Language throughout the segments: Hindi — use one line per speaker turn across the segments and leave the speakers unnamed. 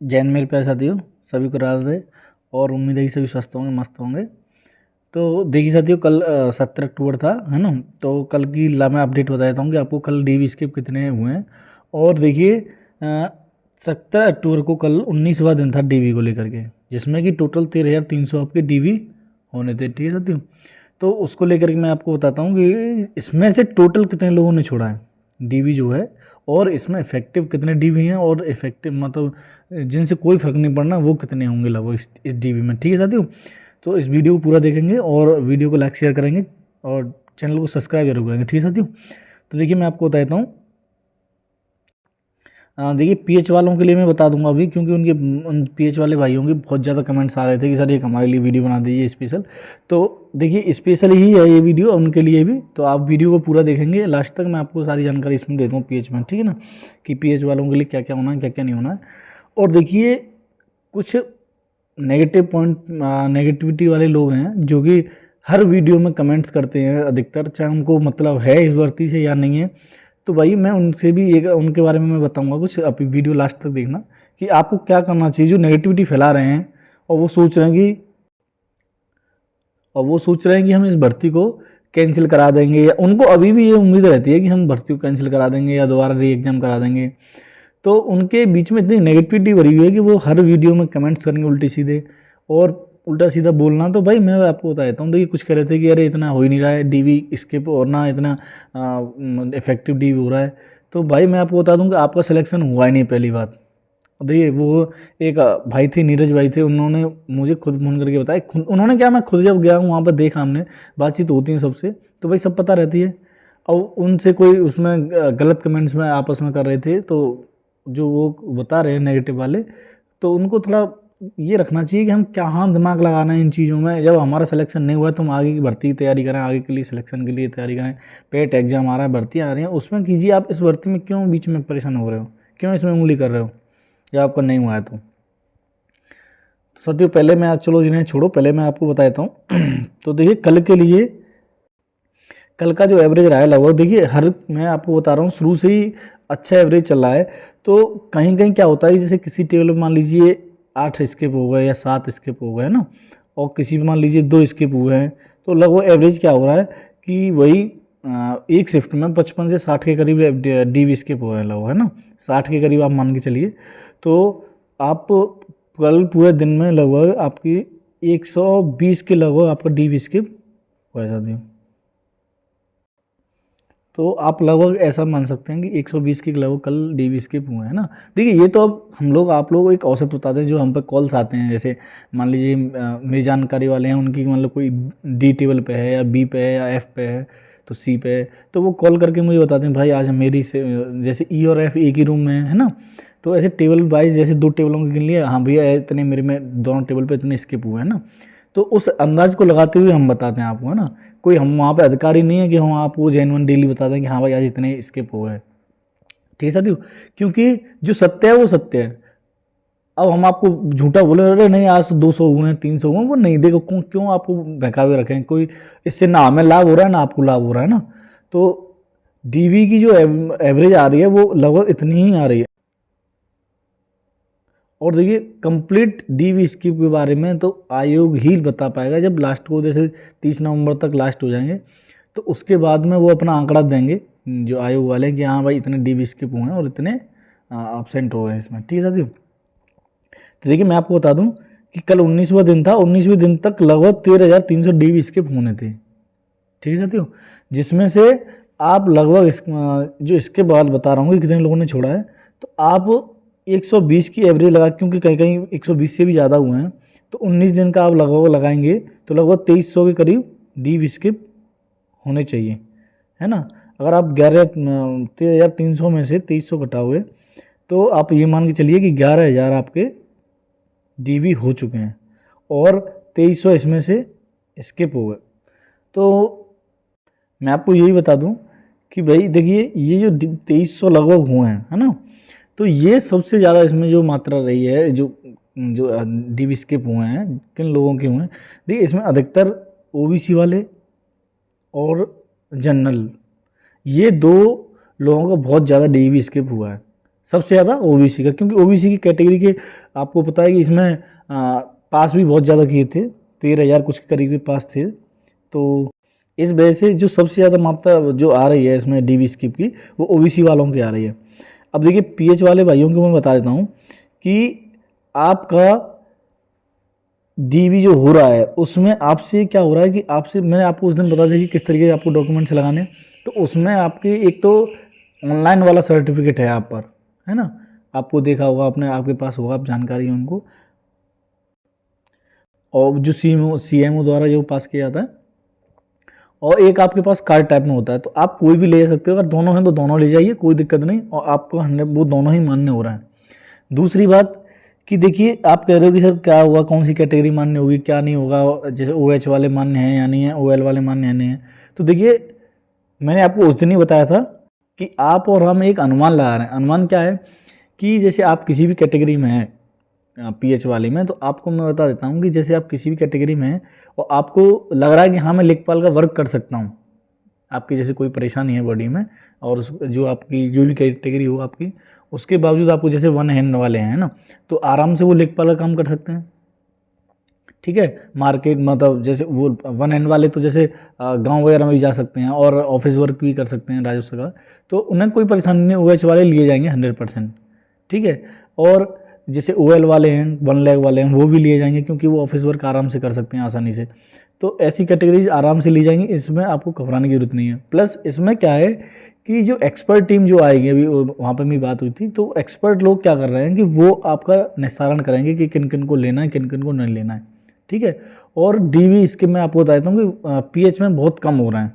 जैन मेरे प्यारे साथियों, सभी को राधे राधे। और उम्मीद है कि सभी स्वस्थ होंगे, मस्त होंगे। तो देखिए साथियों, कल 17 अक्टूबर था, है ना। तो कल की मैं अपडेट बता देता हूँ कि आपको कल डीवी स्किप कितने हुए हैं। और देखिए 17 अक्टूबर को कल 19वां दिन था डीवी को लेकर के, जिसमें कि टोटल 13,300 आपके डीवी होने थे। ठीक है साथियों, तो उसको लेकर के मैं आपको बताता हूँ कि इसमें से टोटल कितने लोगों ने छोड़ा है डीवी जो है, और इसमें इफेक्टिव कितने डीवी हैं, और इफेक्टिव मतलब जिनसे कोई फर्क नहीं पड़ना वो कितने होंगे लगभग इस डीवी में। ठीक है साथियों, तो इस वीडियो को पूरा देखेंगे और वीडियो को लाइक शेयर करेंगे और चैनल को सब्सक्राइब जरूर करेंगे। ठीक है साथियों, तो देखिए मैं आपको बता देता हूँ। देखिए पीएच वालों के लिए मैं बता दूंगा अभी, क्योंकि उन पीएच वाले भाइयों के बहुत ज़्यादा कमेंट्स आ रहे थे कि सर एक हमारे लिए वीडियो बना दीजिए स्पेशल। तो देखिए स्पेशल ही है ये वीडियो उनके लिए भी, तो आप वीडियो को पूरा देखेंगे लास्ट तक। मैं आपको सारी जानकारी इसमें दे दूँ पीएच में, ठीक है ना, कि पीएच वालों के लिए क्या क्या होना है, क्या क्या नहीं होना है। और देखिए कुछ नेगेटिव पॉइंट, नेगेटिविटी वाले लोग हैं जो कि हर वीडियो में कमेंट्स करते हैं अधिकतर, चाहे उनको मतलब है इस भर्ती से या नहीं है। तो भाई मैं उनसे भी एक उनके बारे में मैं बताऊंगा कुछ, अभी वीडियो लास्ट तक देखना कि आपको क्या करना चाहिए जो नेगेटिविटी फैला रहे हैं और वो सोच रहे हैं कि हम इस भर्ती को कैंसिल करा देंगे, या उनको अभी भी ये उम्मीद रहती है कि हम भर्ती को कैंसिल करा देंगे या दोबारा री एग्जाम करा देंगे। तो उनके बीच में इतनी नेगेटिविटी भरी हुई है कि वो हर वीडियो में कमेंट्स करेंगे उल्टे सीधे और उल्टा सीधा बोलना। तो भाई मैं आपको बता देता हूँ, देखिए कुछ कह रहे थे कि अरे इतना हो ही नहीं रहा है डीवी स्किप, और ना इतना इफेक्टिव डीवी हो रहा है। तो भाई मैं आपको बता दूं कि आपका सिलेक्शन हुआ ही नहीं, पहली बात। देखिए वो एक भाई थे, नीरज भाई थे, उन्होंने मुझे खुद फोन करके बताया। उन्होंने क्या, मैं खुद जब गया हूँ वहाँ पर देखा, हमने बातचीत होती है सबसे, तो भाई सब पता रहती है। और उनसे कोई उसमें गलत कमेंट्स में आपस में कर रहे थे, तो जो वो बता रहे हैं नेगेटिव वाले, तो उनको थोड़ा ये रखना चाहिए कि हम कहाँ दिमाग लगाना है इन चीज़ों में। जब हमारा सिलेक्शन नहीं हुआ तो हम आगे की भर्ती की तैयारी करें, आगे के लिए सिलेक्शन के लिए तैयारी करें। पेट एग्जाम आ रहा है, भर्तियाँ आ रही हैं, उसमें कीजिए। आप इस भर्ती में क्यों बीच में परेशान हो रहे हो, क्यों इसमें उंगली कर रहे हो जब आपका नहीं हुआ है तो। साथियों पहले मैं आज, चलो जिन्हें छोड़ो, पहले मैं आपको बता देता हूँ। तो देखिए कल के लिए, कल का जो एवरेज रहा है लगभग, देखिए हर, मैं आपको बता रहा हूँ शुरू से ही अच्छा एवरेज चल रहा है। तो कहीं कहीं क्या होता है, जैसे किसी टेबल में मान लीजिए 8 स्किप हो गए या 7 स्किप हो गए ना, और किसी में मान लीजिए 2 स्किप हुए हैं, तो लगभग एवरेज क्या हो रहा है कि वही एक शिफ्ट में 55 से 60 के करीब डी स्किप हो रहे हैं लगभग, है ना। 60 के करीब आप मान के चलिए। तो आप कल पूरे दिन में लगभग आपकी 120 के लगभग आपका डी स्किप हो जाती है। तो आप लगभग ऐसा मान सकते हैं कि 120 के लगभग कल डीवी स्किप हुए हैं ना। देखिए ये तो अब हम लोग, आप लोग एक औसत बताते हैं, जो हम पे कॉल्स आते हैं, जैसे मान लीजिए मेरी जानकारी वाले हैं, उनकी मतलब कोई डी टेबल पे है या बी पे है या एफ पे है, तो सी पे है, तो वो कॉल करके मुझे बताते हैं भाई आज मेरी से, जैसे ई और एफ एक ही रूम में है ना, तो ऐसे टेबल वाइज जैसे 2 टेबलों के गिन लिए, हाँ भैया इतने मेरे में दोनों टेबल पे इतने स्किप हुए हैं ना। तो उस अंदाज को लगाते हुए हम बताते हैं आपको, है ना। कोई हम वहाँ पे अधिकारी नहीं है कि हम आपको जेन्युइन डेली बता दें कि हाँ भाई आज इतने स्किप हुए हैं। ठीक है साथियों, क्योंकि जो सत्य है वो सत्य है। अब हम आपको झूठा बोले अरे नहीं आज तो 200 हुए हैं, 300 हुए हैं, वो नहीं, देखो क्यों आपको बहकावे रखें। कोई इससे ना हमें लाभ हो रहा है ना आपको लाभ हो रहा है ना। तो डीवी की जो एवरेज आ रही है वो लगभग इतनी ही आ रही है। और देखिए कंप्लीट डीवी स्किप के बारे में तो आयोग ही बता पाएगा, जब लास्ट को जैसे 30 नवंबर तक लास्ट हो जाएंगे, तो उसके बाद में वो अपना आंकड़ा देंगे जो आयोग वाले, कि हाँ भाई इतने डीवी स्किप हुए हैं और इतने एब्सेंट हो गए हैं इसमें। ठीक है साथियों, तो देखिए मैं आपको बता दूं कि कल 19वां दिन था, 19वें दिन तक लगभग 13,300 डीवी स्किप होने थे। ठीक है साथियों, जिसमें से आप लगभग जो इसके बाद बता रहा हूँ कि कितने लोगों ने छोड़ा है, तो आप 120 की एवरेज लगा, क्योंकि कहीं कहीं 120 से भी ज़्यादा हुए हैं, तो 19 दिन का आप लगभग लगाएंगे तो लगभग 2300 के करीब डी स्किप होने चाहिए, है ना। अगर आप 13,300 में से 2300 घटाओगे तो आप ये मान के चलिए कि 11,000 आपके डीवी हो चुके हैं, और 2300 इसमें से स्किप हो गए। तो मैं आपको यही बता दूं कि भाई देखिए ये जो 2300 लगभग हुए हैं, है ना, तो ये सबसे ज़्यादा इसमें जो मात्रा रही है, जो जो डीवी स्किप हुए हैं, किन लोगों के हुए हैं। देखिए इसमें अधिकतर ओबीसी वाले और जनरल, ये 2 लोगों का बहुत ज़्यादा डीवी स्किप हुआ है। सबसे ज़्यादा ओबीसी का, क्योंकि ओबीसी की कैटेगरी के आपको पता है कि इसमें पास भी बहुत ज़्यादा किए थे, 13,000 कुछ के करीब पास थे। तो इस वजह से जो सबसे ज़्यादा मात्रा जो आ रही है इसमें डीवी स्किप की, वो ओबीसी वालों की आ रही है। अब देखिए पीएच वाले भाइयों को मैं बता देता हूँ कि आपका डीवी जो हो रहा है उसमें आपसे क्या हो रहा है कि आपसे, मैंने आपको उस दिन बता दिया कि किस तरीके से आपको डॉक्यूमेंट्स लगाने, तो उसमें आपके एक तो ऑनलाइन वाला सर्टिफिकेट है आप पर, है ना, आपको देखा होगा आपने, आपके पास होगा, आप जानकारी है उनको, और जो सीएमओ द्वारा जो पास किया जाता है, और एक आपके पास कार्ड टाइप में होता है। तो आप कोई भी ले सकते हो, अगर दोनों हैं तो दोनों ले जाइए, कोई दिक्कत नहीं, और आपको 100 वो दोनों ही मान्य हो रहा है। दूसरी बात कि देखिए आप कह रहे हो कि सर क्या हुआ, कौन सी कैटेगरी मान्य होगी क्या नहीं होगा, जैसे ओएच वाले मान्य हैं या नहीं है, ओएल वाले मान्य है नहीं है। तो देखिए मैंने आपको उस दिन ही बताया था कि आप और हम एक अनुमान लगा रहे हैं। अनुमान क्या है कि जैसे आप किसी भी कैटेगरी में हैं पीएच वाले में, तो आपको मैं बता देता हूँ कि जैसे आप किसी भी कैटेगरी में हैं और आपको लग रहा है कि हाँ मैं लेखपाल का वर्क कर सकता हूँ, आपकी जैसे कोई परेशानी है बॉडी में, और जो आपकी जो भी कैटेगरी हो आपकी, उसके बावजूद आपको जैसे वन हैंड वाले हैं ना, तो आराम से वो लेखपाल का काम कर सकते हैं। ठीक है, मार्केट मतलब जैसे वो वन हैंड वाले तो जैसे गांव वगैरह में भी जा सकते हैं और ऑफिस वर्क भी कर सकते हैं राजस्व का, तो उन्हें कोई परेशानी नहीं, ओएच वाले लिए जाएंगे 100%। ठीक है, और जैसे ओएल वाले हैं, 1 लाख वाले हैं, वो भी लिए जाएंगे क्योंकि वो ऑफिस वर्क आराम से कर सकते हैं आसानी से। तो ऐसी कैटेगरीज आराम से ली जाएंगी, इसमें आपको घबराने की जरूरत नहीं है। प्लस इसमें क्या है कि जो एक्सपर्ट टीम जो आएगी, अभी वहाँ पर भी बात हुई थी, तो एक्सपर्ट लोग क्या कर रहे हैं कि वो आपका निस्तारण करेंगे कि किन किन को लेना है, किन किन को नहीं लेना है। ठीक है, और डीवी इसके मैं आपको बताता हूँ कि पीएच में बहुत कम हो रहा है,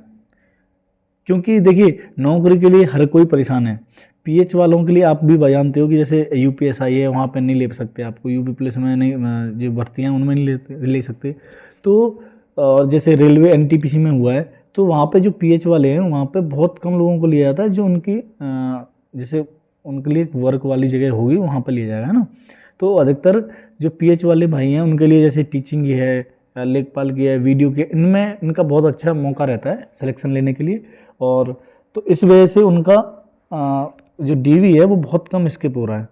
क्योंकि देखिए नौकरी के लिए हर कोई परेशान है। पीएच वालों के लिए आप भी जानते हो कि जैसे यूपीएसआई है, वहाँ पे नहीं ले सकते, आपको यूपी पुलिस में नहीं, जो भर्तियाँ उनमें नहीं ले सकते। तो जैसे रेलवे एनटीपीसी में हुआ है, तो वहाँ पे जो पीएच वाले हैं वहाँ पे बहुत कम लोगों को लिया जाता है, जो उनकी जैसे उनके लिए वर्क वाली जगह होगी वहाँ पर लिया जाएगा, है ना। तो अधिकतर जो पीएच वाले भाई हैं उनके लिए जैसे टीचिंग की है, लेखपाल की है, वीडियो के, इनमें इनका बहुत अच्छा मौका रहता है सिलेक्शन लेने के लिए। और तो इस वजह से उनका जो डीवी है वो बहुत कम स्किप हो रहा है।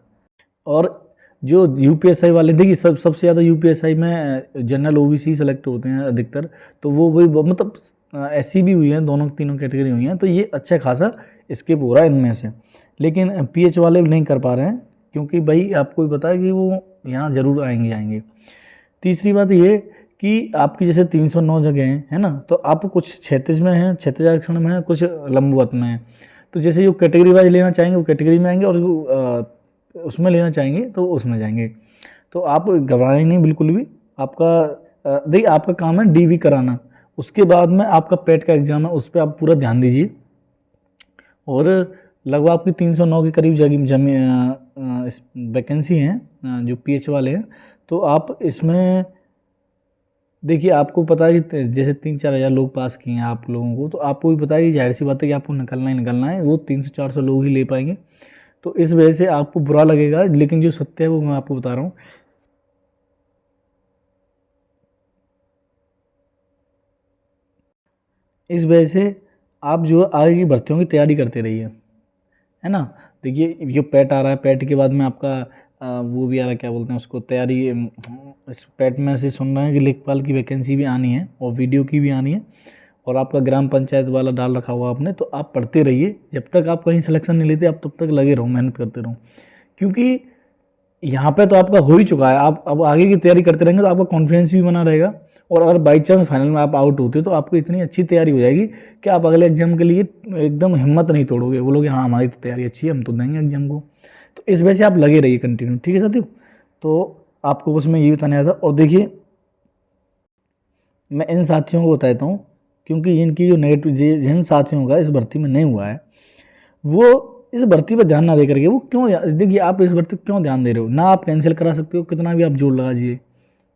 और जो यूपीएसआई वाले, देखिए सबसे ज़्यादा यूपीएसआई में जनरल ओबीसी सेलेक्ट होते हैं अधिकतर, तो वो वही मतलब ऐसी भी हुई हैं, दोनों तीनों कैटेगरी हुई हैं, तो ये अच्छा खासा स्किप हो रहा है इनमें से। लेकिन पीएच वाले नहीं कर पा रहे हैं, क्योंकि भाई आपको भी पता है कि वो यहाँ ज़रूर आएंगे। तीसरी बात ये कि आपकी जैसे 309 जगह हैं, है ना, तो आप कुछ क्षैतिज में हैं, क्षैतिज आरक्षण में है, कुछ लंबवत में है। तो जैसे जो कैटेगरी वाइज लेना चाहेंगे वो कैटेगरी में आएंगे, और उसमें लेना चाहेंगे तो उसमें जाएंगे। तो आप घबराएं नहीं बिल्कुल भी। आपका देखिए आपका काम है डीवी कराना, उसके बाद में आपका पेट का एग्ज़ाम है, उस पर आप पूरा ध्यान दीजिए। और लगभग आपकी 309 के करीब वैकेंसी हैं जो पीएच वाले हैं। तो आप इसमें देखिए आपको पता है कि जैसे 3-4 हज़ार लोग पास किए हैं आप लोगों को, तो आपको भी पता है कि जाहिर सी बात है कि आपको निकलना ही निकलना है, वो 300-400 लोग ही ले पाएंगे। तो इस वजह से आपको बुरा लगेगा, लेकिन जो सत्य है वो मैं आपको बता रहा हूँ। इस वजह से आप जो आगे की भर्तियों की तैयारी करते रहिए, है ना। देखिए जो पैट आ रहा है, पैट के बाद में आपका वो भी आ रहा है, क्या बोलते हैं उसको, तैयारी, इस पैट में से सुन रहे हैं कि लेखपाल की वैकेंसी भी आनी है और वीडियो की भी आनी है, और आपका ग्राम पंचायत वाला डाल रखा हुआ आपने। तो आप पढ़ते रहिए, जब तक आप कहीं सिलेक्शन नहीं लेते आप तब तक लगे रहो, मेहनत करते रहो, क्योंकि यहाँ पे तो आपका हो ही चुका है। आप अब आगे की तैयारी करते रहेंगे तो आपका कॉन्फिडेंस भी बना रहेगा, और अगर बाई चांस फाइनल में आप आउट होते हो तो आपको इतनी अच्छी तैयारी हो जाएगी कि आप अगले एग्जाम के लिए एकदम हिम्मत नहीं तोड़ोगे, बोलोगे हाँ हमारी तो तैयारी अच्छी है, हम तो देंगे एग्जाम को। तो इस वजह से आप लगे रहिए कंटिन्यू, ठीक है साथियों। तो आपको बस मैं ये बताने आया था। और देखिए मैं इन साथियों को बताता हूँ, क्योंकि इनकी जो नेगेटिव, जिन साथियों का इस भर्ती में नहीं हुआ है, वो इस भर्ती पर ध्यान ना दे करके वो क्यों, देखिए आप इस भर्ती पर क्यों ध्यान दे रहे हो, ना आप कैंसिल करा सकते हो कितना भी आप जोर लगाइए,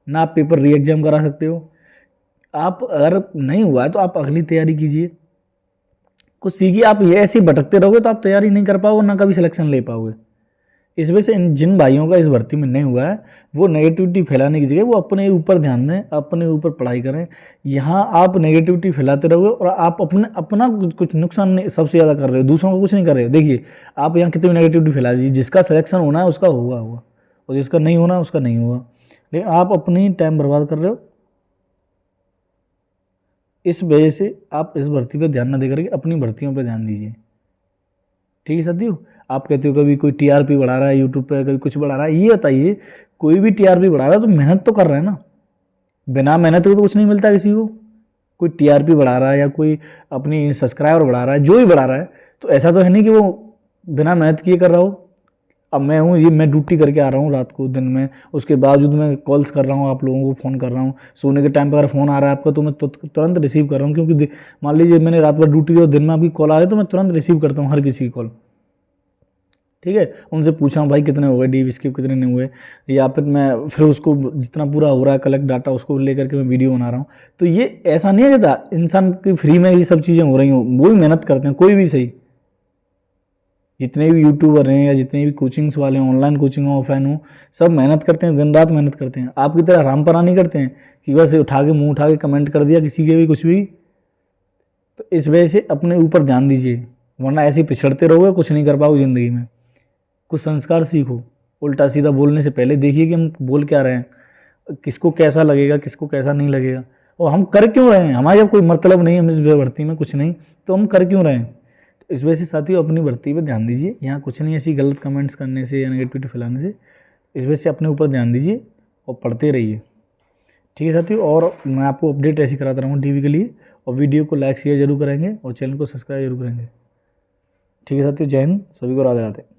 ना आप पेपर री एग्जाम करा सकते हो। आप अगर नहीं हुआ है तो आप अगली तैयारी कीजिए, कुछ सीखिए। आप ये ऐसे ही भटकते रहोगे तो आप तैयारी नहीं कर पाओगे, ना कभी सिलेक्शन ले पाओगे। इस वजह से जिन भाइयों का इस भर्ती में नहीं हुआ है वो नेगेटिविटी फैलाने की जगह वो अपने ऊपर ध्यान दें, अपने ऊपर पढ़ाई करें। यहाँ आप नेगेटिविटी फैलाते रहोगे और आप अपना कुछ नुकसान नहीं सबसे ज़्यादा कर रहे हो, दूसरों को कुछ नहीं कर रहे हो। देखिए आप यहाँ कितनी नेगेटिविटी फैला दीजिए, जिसका सिलेक्शन होना है उसका होगा और जिसका नहीं होना है उसका नहीं होगा, लेकिन आप अपनी टाइम बर्बाद कर रहे हो। इस वजह से आप इस भर्ती पर ध्यान न दे करके अपनी भर्तियों पर ध्यान दीजिए। ठीक है साथियों, आप कहते हो कभी कोई टीआरपी बढ़ा रहा है यूट्यूब पे, कभी कुछ बढ़ा रहा है, ये बताइए कोई भी टीआरपी बढ़ा रहा है तो मेहनत तो कर रहा है ना, बिना मेहनत के तो कुछ नहीं मिलता किसी को। कोई टीआरपी बढ़ा रहा है या कोई अपनी सब्सक्राइबर बढ़ा रहा है, जो भी बढ़ा रहा है, तो ऐसा तो है नहीं कि वो बिना मेहनत किए कर रहा हो। अब मैं हूँ ये, मैं ड्यूटी करके आ रहा हूँ रात को दिन में, उसके बावजूद मैं कॉल्स कर रहा हूँ, आप लोगों को फ़ोन कर रहा हूँ। सोने के टाइम पर अगर फ़ोन आ रहा है आपका तो मैं तुरंत रिसीव कर रहा हूँ, क्योंकि मान लीजिए मैंने रात भर ड्यूटी दी और दिन में आपकी कॉल आ रही है तो मैं तुरंत रिसीव करता हूँ हर किसी की कॉल। ठीक है, उनसे पूछा भाई कितने हो गए डी स्किप, कितने नहीं हुए, या फिर उसको जितना पूरा हो रहा है कलेक्ट डाटा उसको लेकर के मैं वीडियो बना रहा हूँ। तो ये ऐसा नहीं है कि इंसान की फ्री में ये सब चीज़ें हो रही हों, वो भी मेहनत करते हैं, कोई भी सही, जितने भी यूट्यूबर हैं या जितने भी कोचिंग्स वाले हैं, ऑनलाइन कोचिंग हो ऑफलाइन हो, सब मेहनत करते हैं, दिन रात मेहनत करते हैं। आपकी तरह रामपरा नहीं करते हैं कि बस उठा के मुँह उठा के कमेंट कर दिया किसी के भी कुछ भी। तो इस वजह से अपने ऊपर ध्यान दीजिए, वरना ऐसे ही पिछड़ते रहोगे, कुछ नहीं कर पाओगे ज़िंदगी में। कुछ संस्कार सीखो, उल्टा सीधा बोलने से पहले देखिए कि हम बोल क्या रहे हैं, किसको कैसा लगेगा, किसको कैसा नहीं लगेगा, और हम कर क्यों रहे हैं। हमारा जब कोई मतलब नहीं, हम इस भर्ती में कुछ नहीं, तो हम कर क्यों रहे हैं। तो इस वजह से साथियों अपनी भर्ती पर ध्यान दीजिए। यहाँ कुछ नहीं ऐसी गलत कमेंट्स करने से या नेगेटिविटी फैलाने से, इस वजह से अपने ऊपर ध्यान दीजिए और पढ़ते रहिए। ठीक है साथियों, और मैं आपको अपडेट ऐसी कराता रहूँगा टीवी के लिए, और वीडियो को लाइक शेयर जरूर करेंगे और चैनल को सब्सक्राइब जरूर करेंगे। ठीक है साथियों, जय हिंद, सभी को राधे राधे।